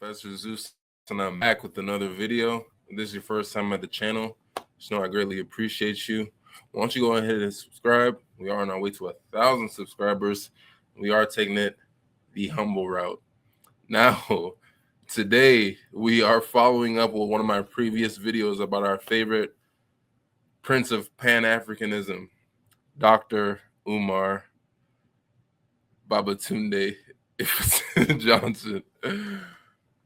Professor Zeus, and I'm back with another video. If this is your first time at the channel, just know I greatly appreciate you. Why don't you go ahead and subscribe? We are on our way to 1,000 subscribers. We are taking it the humble route. Now, today we are following up with one of my previous videos about our favorite prince of Pan-Africanism, Dr. Umar Babatunde Johnson.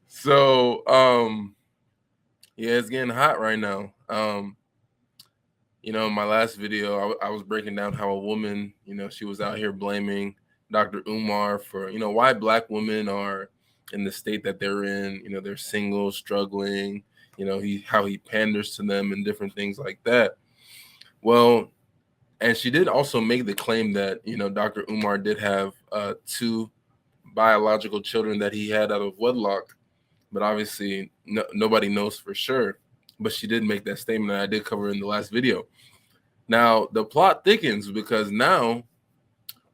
So, yeah, it's getting hot right now. In my last video, I was breaking down how a woman, she was out here blaming Dr. Umar for, why Black women are in the state that they're in. They're single, struggling. How he panders to them and different things like that. Well, and she did also make the claim that, Dr. Umar did have two biological children that he had out of wedlock, but obviously nobody knows for sure. But she did make that statement that I did cover in the last video. Now, the plot thickens because now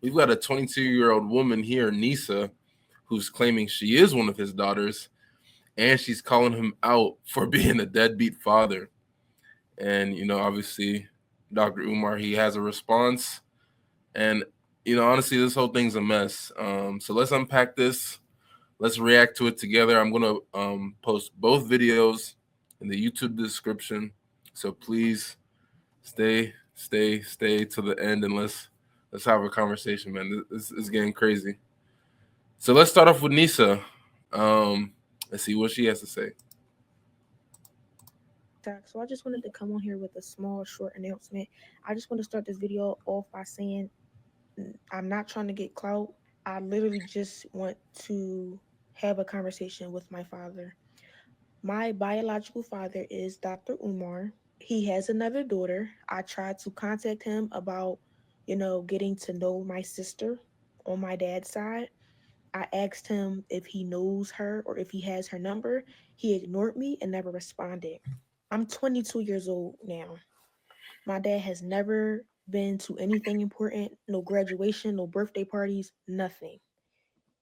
we've got a 22-year-old woman here, Nisa, who's claiming she is one of his daughters, and she's calling him out for being a deadbeat father. And, obviously, Dr. Umar, he has a response. And, honestly, this whole thing's a mess. So let's unpack this. Let's react to it together. I'm going to post both videos in the YouTube description. So please stay to the end and let's have a conversation, man. This is getting crazy. So let's start off with Nisa. Let's see what she has to say. So I just wanted to come on here with a small, short announcement. I just want to start this video off by saying I'm not trying to get clout. I literally just want to have a conversation with my father. My biological father is Dr. Umar. He has another daughter. I tried to contact him about, getting to know my sister on my dad's side. I asked him if he knows her or if he has her number. He ignored me and never responded. I'm 22 years old now. My dad has never been to anything important, no graduation, no birthday parties, nothing.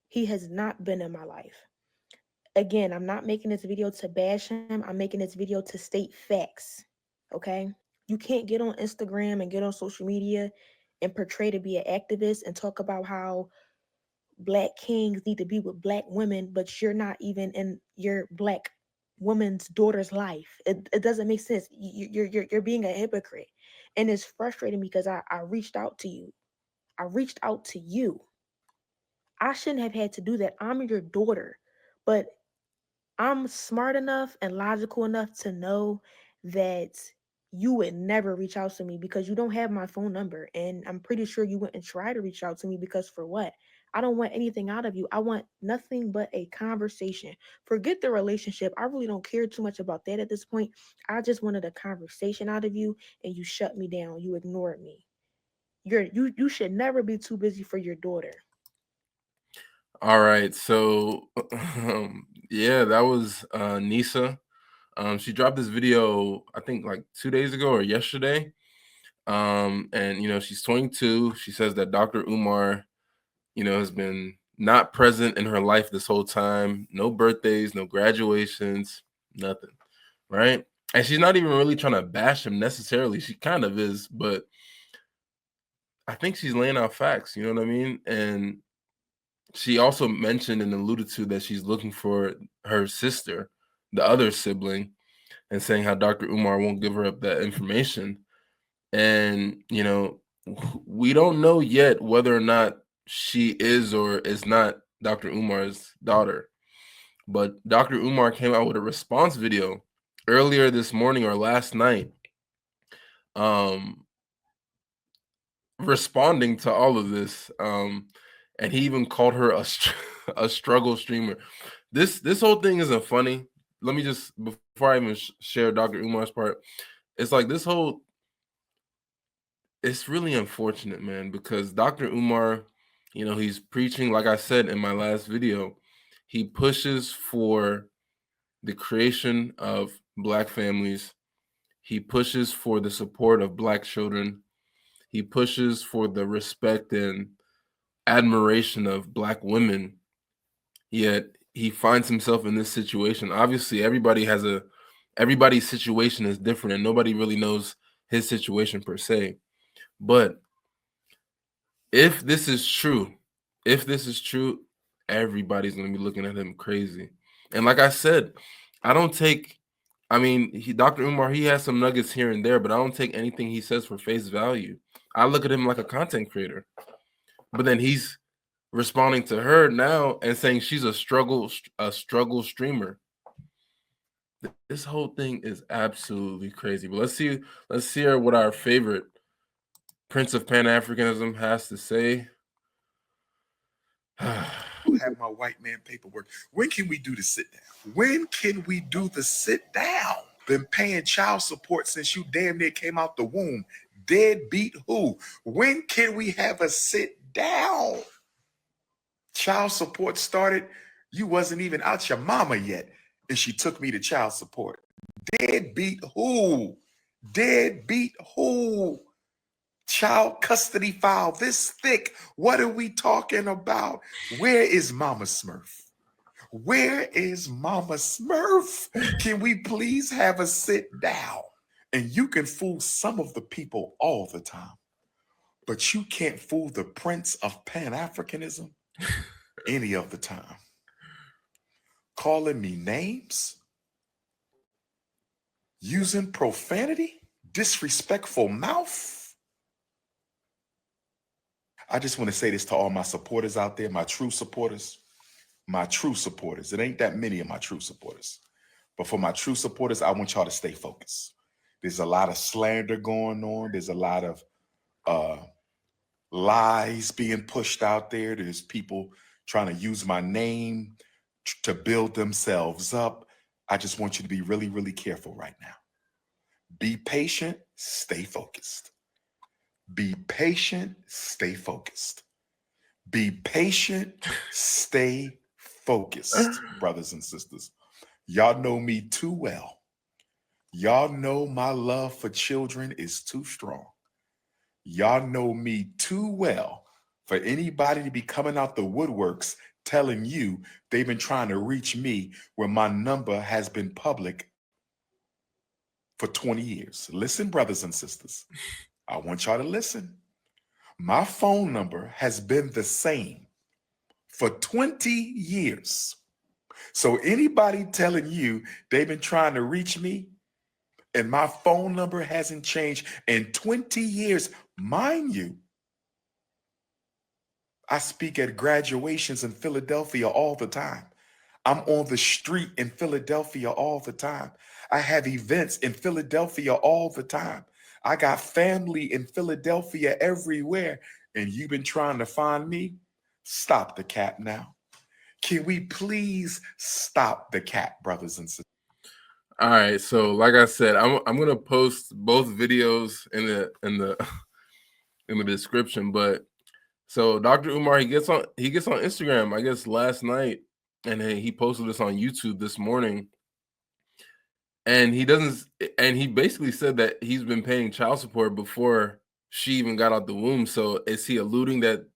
He has not been in my life. Again, I'm not making this video to bash him. I'm making this video to state facts. Okay? You can't get on Instagram and get on social media and portray to be an activist and talk about how Black kings need to be with Black women, but you're not even in your Black woman's daughter's life. It doesn't make sense. You're being a hypocrite. And it's frustrating because I reached out to you. I reached out to you. I shouldn't have had to do that. I'm your daughter. But I'm smart enough and logical enough to know that you would never reach out to me because you don't have my phone number. And I'm pretty sure you wouldn't try to reach out to me because for what? I don't want anything out of you. I want nothing but a conversation. Forget the relationship. I really don't care too much about that at this point. I just wanted a conversation out of you and you shut me down. You ignored me. You should never be too busy for your daughter. All right, so yeah, that was Nisa. She dropped this video, I think like 2 days ago or yesterday. And she's 22. She says that Dr. Umar, has been not present in her life this whole time. No birthdays, no graduations, nothing. Right? And she's not even really trying to bash him necessarily. She kind of is, but I think she's laying out facts, you know what I mean? And she also mentioned and alluded to that she's looking for her sister, the other sibling, and saying how Dr. Umar won't give her up that information. And, we don't know yet whether or not she is or is not Dr. Umar's daughter. But Dr. Umar came out with a response video earlier this morning or last night, responding to all of this. And he even called her a struggle streamer. This whole thing isn't funny. Let me just, before I even share Dr. Umar's part, it's like it's really unfortunate, man, because Dr. Umar, he's preaching, like I said in my last video, he pushes for the creation of Black families. He pushes for the support of Black children. He pushes for the respect and admiration of Black women. Yet he finds himself in this situation. Obviously, everybody's situation is different, and nobody really knows his situation per se. But if this is true, everybody's gonna be looking at him crazy. And like I said, I don't take. I mean, Dr. Umar, he has some nuggets here and there, but I don't take anything he says for face value. I look at him like a content creator. But then he's responding to her now and saying she's a struggle streamer. This whole thing is absolutely crazy. But let's hear what our favorite Prince of Pan-Africanism has to say. Have my white man paperwork. When can we do the sit down? When can we do the sit down? Been paying child support since you damn near came out the womb. Deadbeat who? When can we have a sit down? Child support started, you wasn't even out your mama yet, and she took me to child support. Deadbeat who? Deadbeat who? Child custody file this thick. What are we talking about? Where is Mama Smurf? Where is Mama Smurf? Can we please have a sit down? And you can fool some of the people all the time, but you can't fool the Prince of Pan-Africanism any of the time. Calling me names, using profanity, disrespectful mouth. I just want to say this to all my supporters out there, my true supporters. My true supporters. It ain't that many of my true supporters. But for my true supporters, I want y'all to stay focused. There's a lot of slander going on. There's a lot of lies being pushed out there. There's people trying to use my name to build themselves up. I just want you to be really, really careful right now. Be patient, stay focused. Be patient, stay focused. Be patient, stay focused, brothers and sisters. Y'all know me too well. Y'all know my love for children is too strong. Y'all know me too well for anybody to be coming out the woodworks telling you they've been trying to reach me when my number has been public for 20 years. Listen, brothers and sisters, I want y'all to listen. My phone number has been the same for 20 years. So anybody telling you they've been trying to reach me and my phone number hasn't changed in 20 years, mind you, I speak at graduations in Philadelphia all the time. I'm on the street in Philadelphia all the time. I have events in Philadelphia all the time. I got family in Philadelphia everywhere. And you've been trying to find me? Stop the cap now. Can we please stop the cap, brothers and sisters? All right, so like I said, I'm gonna post both videos in the in the description. But so Dr. Umar, he gets on Instagram, I guess last night, and he posted this on YouTube this morning. And he basically said that he's been paying child support before she even got out the womb. So is he alluding that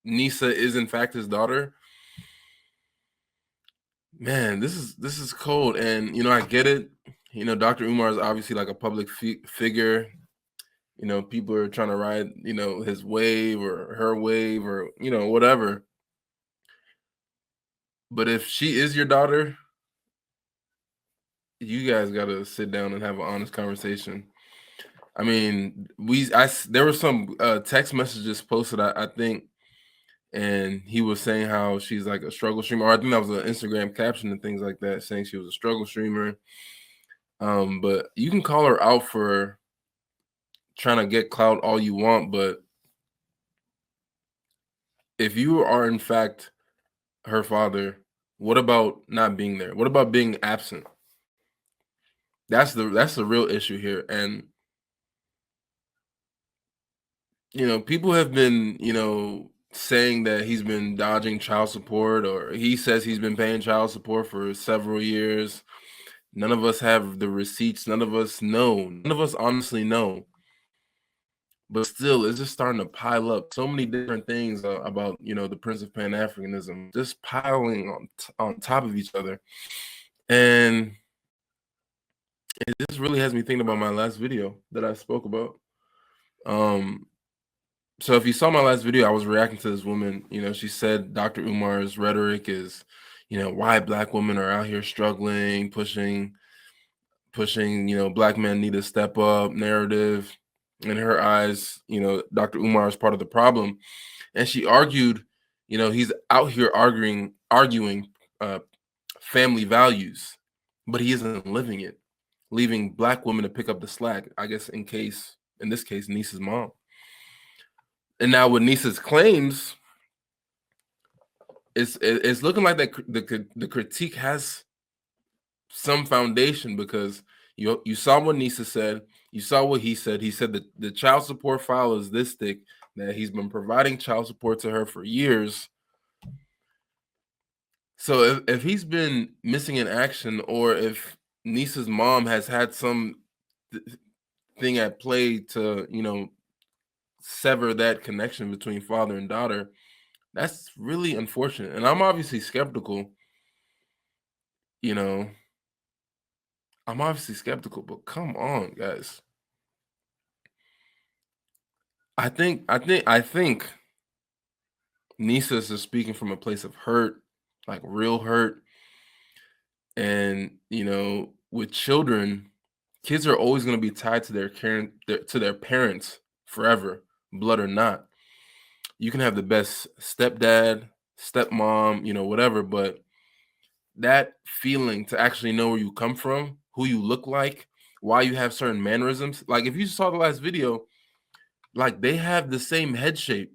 Nisa is in fact his daughter? Man, this is cold. And I get it. Dr. Umar is obviously like a public figure. People are trying to ride, his wave or her wave or, whatever. But if she is your daughter, you guys got to sit down and have an honest conversation. I mean, there were some text messages posted, I think, and he was saying how she's like a struggle streamer. Or I think that was an Instagram caption and things like that, saying she was a struggle streamer. But you can call her out for trying to get clout all you want, but if you are in fact her father, what about not being there? What about being absent? That's the real issue here. And people have been, saying that he's been dodging child support, or he says he's been paying child support for several years. None of us have the receipts. None of us know. None of us honestly know. but still, it's just starting to pile up. So many different things about, you know, the Prince of Pan-Africanism just piling on top of each other. And it just really has me thinking about my last video that I spoke about. So if you saw my last video, I was reacting to this woman. You know, she said Dr. Umar's rhetoric is, you know, why Black women are out here struggling, pushing, you know, Black men need to step up narrative. In her eyes, you know, Dr. Umar is part of the problem. And she argued, you know, he's out here arguing family values, but he isn't living it, leaving Black women to pick up the slack, I guess, in this case, Nisa's mom. And now with Nisa's claims, it's looking like that the critique has some foundation, because you saw what Nisa said, you saw what he said. He said that the child support file is this thick, that he's been providing child support to her for years. So if he's been missing in action, or if Nisa's mom has had some thing at play to, you know, sever that connection between father and daughter, that's really unfortunate. And I'm obviously skeptical, you know. I'm obviously skeptical, but come on, guys. I think Nisa is speaking from a place of hurt, like real hurt. And, you know, with children, kids are always going to be tied to their parents forever, blood or not. You can have the best stepdad, stepmom, you know, whatever, but that feeling to actually know where you come from, who you look like, why you have certain mannerisms. Like if you saw the last video, like they have the same head shape,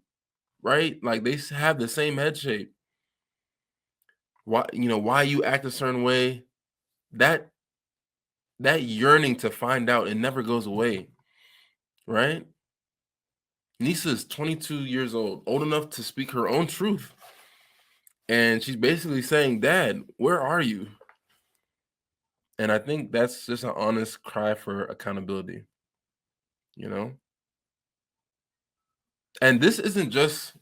right? Like they have the same head shape. Why, you know, why you act a certain way, that yearning to find out, it never goes away, right? Nisa is 22 years old enough to speak her own truth. And she's basically saying, Dad, where are you? And I think that's just an honest cry for accountability, you know? And this isn't just,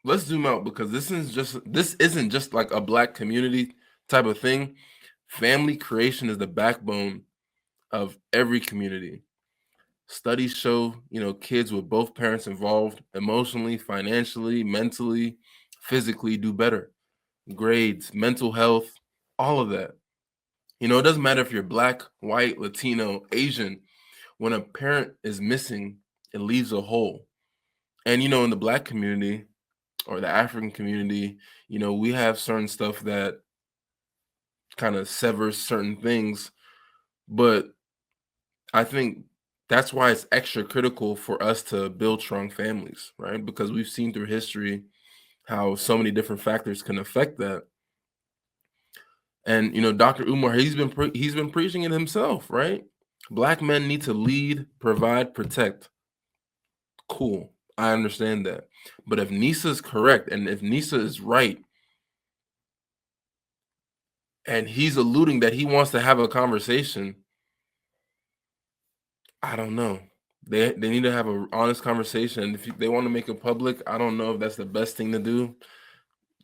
let's zoom out, because this isn't just like a Black community type of thing. Family creation is the backbone of every community. Studies show, you know, kids with both parents involved emotionally, financially, mentally, physically do better. Grades, mental health, all of that. You know, it doesn't matter if you're Black, white, Latino, Asian. When a parent is missing, it leaves a hole. And, you know, in the Black community or the African community, you know, we have certain stuff that kind of severs certain things. But I think that's why it's extra critical for us to build strong families, right? Because we've seen through history how so many different factors can affect that. And, you know, Dr. Umar, he's been preaching it himself, right? Black men need to lead, provide, protect. Cool, I understand that. But if Nisa is correct, and if Nisa is right, and he's alluding that he wants to have a conversation, I don't know. They need to have an honest conversation. And if they want to make it public, I don't know if that's the best thing to do.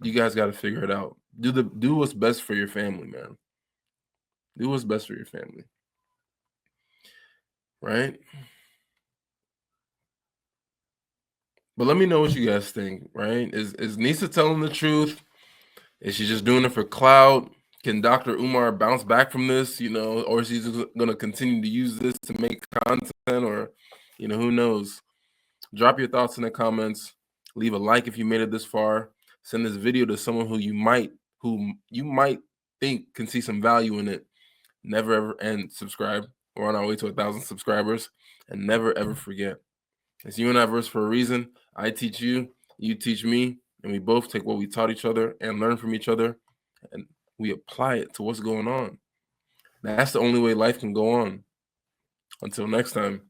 You guys got to figure it out. Do what's best for your family, man. Do what's best for your family, right? But let me know what you guys think, right? Is Nisa telling the truth? Is she just doing it for clout? Can Dr. Umar bounce back from this, you know, or is he just going to continue to use this to make content, or, you know, who knows? Drop your thoughts in the comments. Leave a like if you made it this far. Send this video to someone who you might think can see some value in it. Never ever, and subscribe. We're on our way to 1,000 subscribers. And never ever forget, it's you and I verse for a reason. I teach you, you teach me, and we both take what we taught each other and learn from each other, and we apply it to what's going on. That's the only way life can go on. Until next time,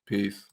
peace.